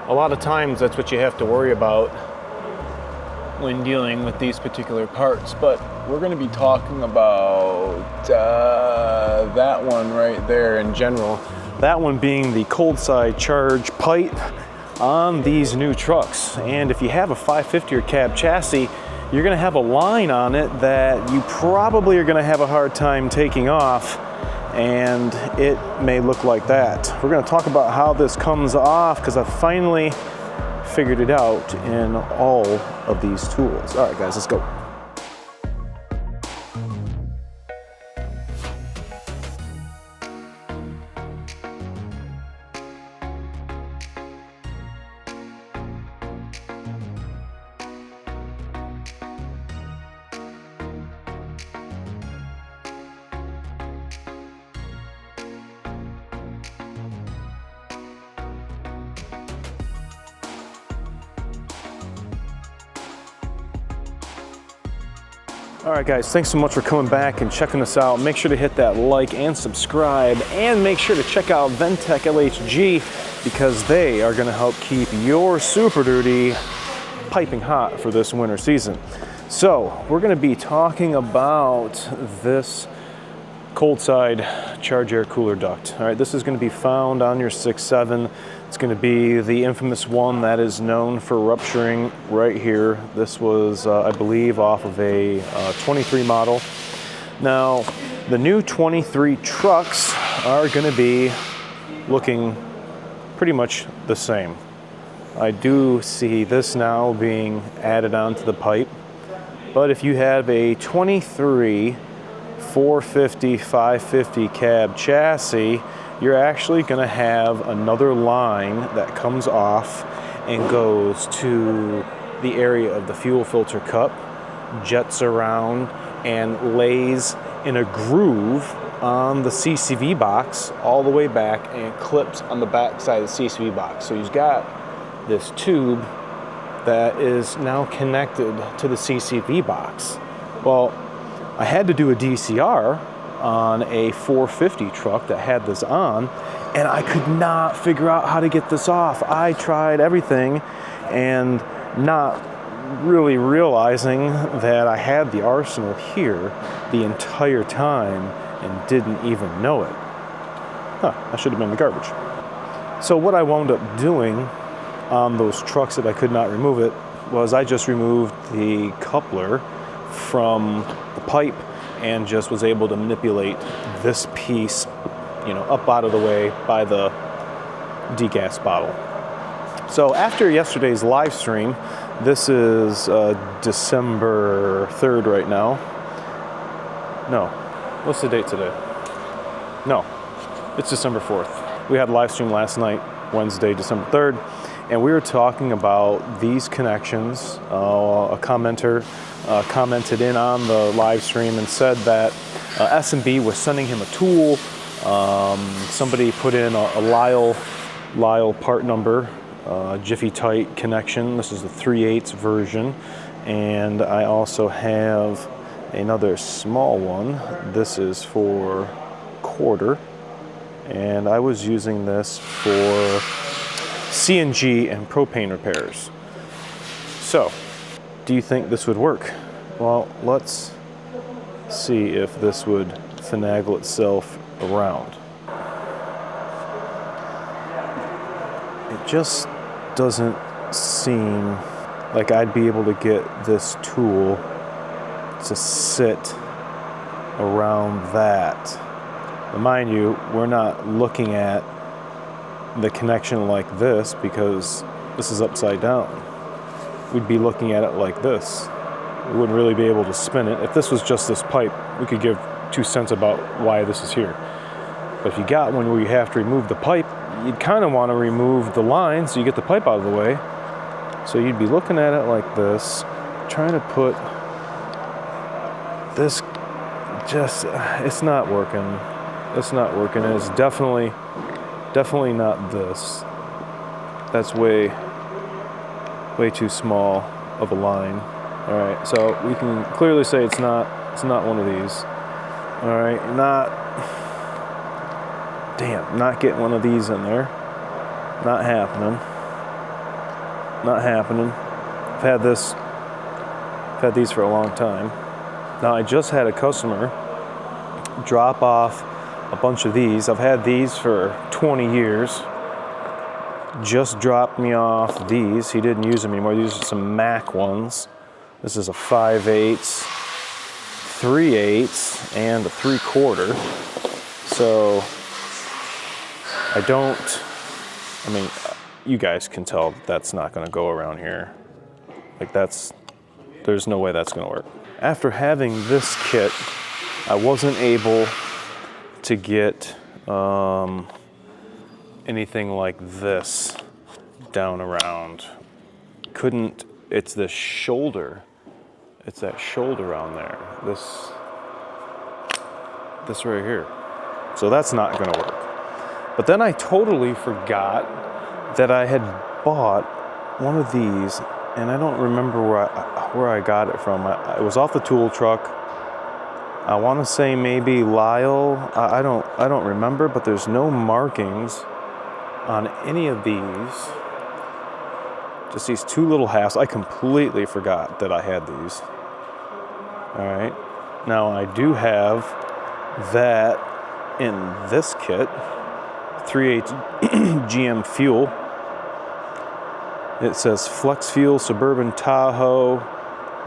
a lot of times that's what you have to worry about when dealing with these particular parts. But we're going to be talking about that one right there in general. That one being the cold side charge pipe on these new trucks. And if you have a 550 or cab chassis, you're going to have a line on it that you probably are going to have a hard time taking off, and it may look like that. We're going to talk about how this comes off because I finally figured it out in all of these tools. All right, guys, let's go. All right, guys, thanks so much for coming back and checking us out. Make sure to hit that like and subscribe, and make sure to check out Ventec LHG because they are going to help keep your Super Duty piping hot for this winter season. So we're going to be talking about this cold side charge air cooler duct. All right, this is going to be found on your 6.7. It's going to be the infamous one that is known for rupturing right here. This was, I believe, off of a 23 model. Now, the new 23 trucks are going to be looking pretty much the same. I do see this now being added onto the pipe, but if you have a 23 450, 550 cab chassis, you're actually going to have another line that comes off and goes to the area of the fuel filter cup, jets around, and lays in a groove on the CCV box all the way back and clips on the back side of the CCV box. So you've got this tube that is now connected to the CCV box. Well, I had to do a DCR on a 450 truck that had this on, and I could not figure out how to get this off. I tried everything and not really realizing that I had the arsenal here the entire time and didn't even know it. I should have been in the garbage. So what I wound up doing on those trucks that I could not remove it was I just removed the coupler from the pipe and just was able to manipulate this piece, up out of the way by the degas bottle. So after yesterday's live stream, this is December 3rd right now. No, what's the date today? No, it's December 4th. We had a live stream last night, Wednesday, December 3rd, and we were talking about these connections. A commenter commented in on the live stream and said that S&B was sending him a tool. Somebody put in a Lyle part number, Jiffy Tight connection. This is the 3/8 version, and I also have another small one. This is for quarter, and I was using this for CNG and propane repairs. So, do you think this would work? Well, let's see if this would finagle itself around. It just doesn't seem like I'd be able to get this tool to sit around that. But mind you, we're not looking at the connection like this because this is upside down. We'd be looking at it like this. We wouldn't really be able to spin it. If this was just this pipe, we could give 2 cents about why this is here. But if you got one where you have to remove the pipe, you'd kind of want to remove the line so you get the pipe out of the way. So you'd be looking at it like this, trying to put this, it's not working. It's not working. And it's definitely not this. That's way too small of a line. All right, so we can clearly say it's not one of these. All right, not getting one of these in there. Not happening. not happening. I've had these for a long time. Now, I just had a customer drop off a bunch of these. I've had these for 20 years. Just dropped me off these. He didn't use them anymore. These are some Mac ones. This is a 5/8, 3/8, and a 3/4. So I mean, you guys can tell that's not gonna go around here. Like there's no way that's gonna work. After having this kit, I wasn't able to get anything like this down around. It's this shoulder. It's that shoulder on there. This right here. So that's not gonna work. But then I totally forgot that I had bought one of these, and I don't remember where I got it from. It was off the tool truck. I want to say maybe Lyle. I don't remember, but there's no markings on any of these. Just these two little halves. I completely forgot that I had these. All right. Now I do have that in this kit. 3/8 GM fuel. It says Flex Fuel Suburban Tahoe.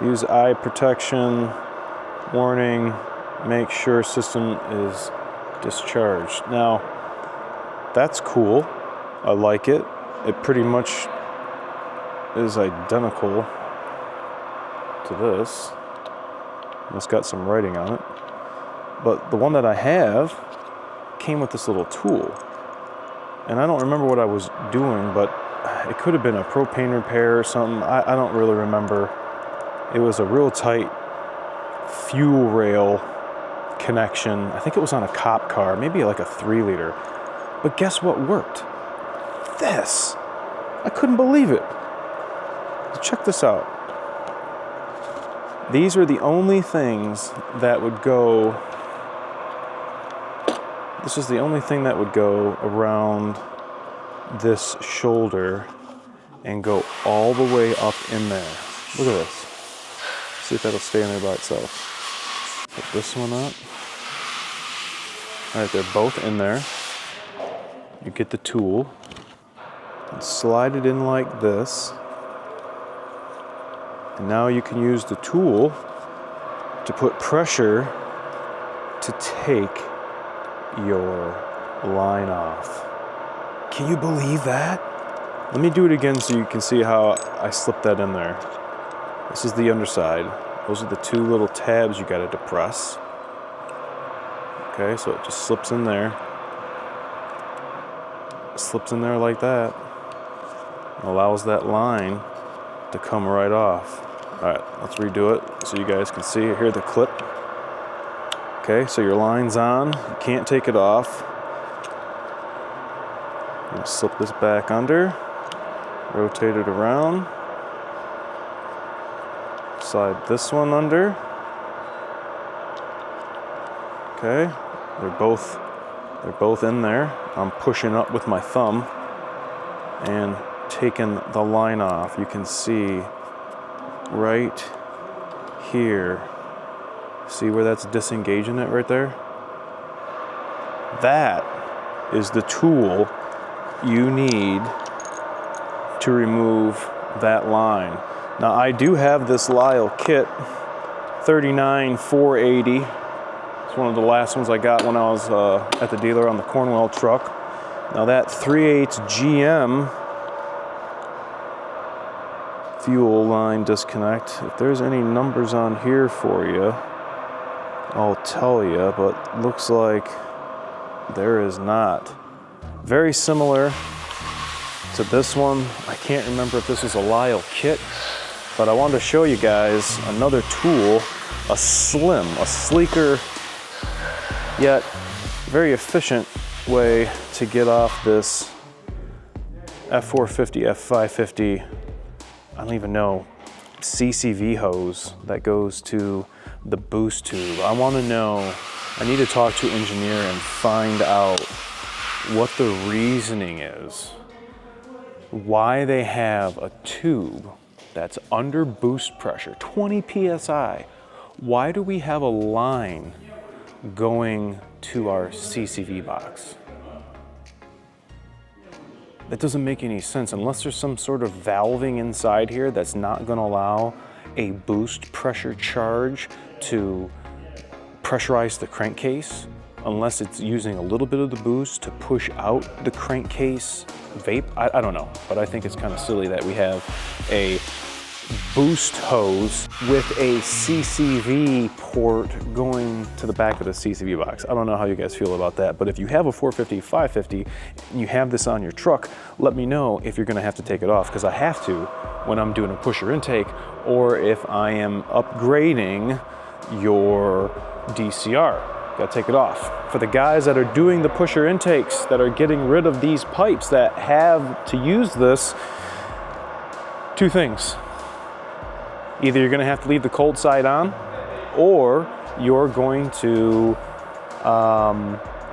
Use eye protection. Warning. Make sure system is discharged. Now, that's cool. I like it. It pretty much is identical to this. It's got some writing on it. But the one that I have came with this little tool. And I don't remember what I was doing, but it could have been a propane repair or something. I don't really remember. It was a real tight fuel rail connection. I think it was on a cop car, maybe like a 3-liter. But guess what worked? This. I couldn't believe it. Check this out. These are the only things that would go. This is the only thing that would go around this shoulder and go all the way up in there. Look at this. See if that'll stay in there by itself. Put this one up. All right, they're both in there. You get the tool and slide it in like this. And now you can use the tool to put pressure to take your line off. Can you believe that? Let me do it again so you can see how I slipped that in there. This is the underside. Those are the two little tabs you gotta depress. Okay, so it just slips in there. It slips in there like that. It allows that line to come right off. All right, let's redo it so you guys can see. Here's the clip. Okay, so your line's on. You can't take it off. I'm gonna slip this back under, rotate it around, slide this one under. Okay, they're both in there. I'm pushing up with my thumb and taking the line off. You can see right here. See where that's disengaging it right there? That is the tool you need to remove that line. Now I do have this Lyle kit, 39-480. It's one of the last ones I got when I was at the dealer on the Cornwell truck. Now that 3/8 GM fuel line disconnect, if there's any numbers on here for you, I'll tell you, but looks like there is not. Very similar to this one. I can't remember if this was a Lyle kit, but I wanted to show you guys another tool, a sleeker, yet very efficient way to get off this F450, F550, I don't even know, CCV hose that goes to the boost tube. I want to know, I need to talk to an engineer and find out what the reasoning is why they have a tube that's under boost pressure, 20 PSI. Why do we have a line going to our CCV box? That doesn't make any sense unless there's some sort of valving inside here that's not going to allow a boost pressure charge to pressurize the crankcase, unless it's using a little bit of the boost to push out the crankcase vape. I don't know, but I think it's kind of silly that we have a boost hose with a CCV port going to the back of the CCV box. I don't know how you guys feel about that, but if you have a 450, 550, and you have this on your truck, let me know if you're gonna have to take it off, because I have to when I'm doing a pusher intake, or if I am upgrading your DCR. Gotta take it off. For the guys that are doing the pusher intakes, that are getting rid of these pipes, that have to use this, two things. Either you're gonna have to leave the cold side on, or you're going to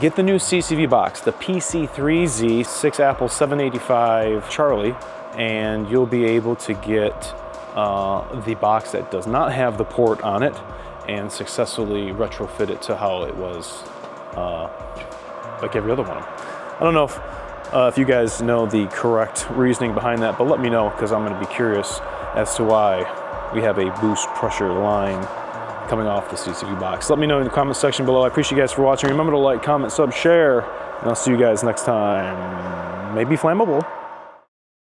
get the new CCV box, the PC3Z 6 Apple 785 Charlie, and you'll be able to get the box that does not have the port on it and successfully retrofit it to how it was like every other one. I don't know if you guys know the correct reasoning behind that, but let me know, because I'm gonna be curious as to why we have a boost pressure line coming off the CCV box. Let me know in the comment section below. I appreciate you guys for watching. Remember to like, comment, sub, share, and I'll see you guys next time. Maybe flammable.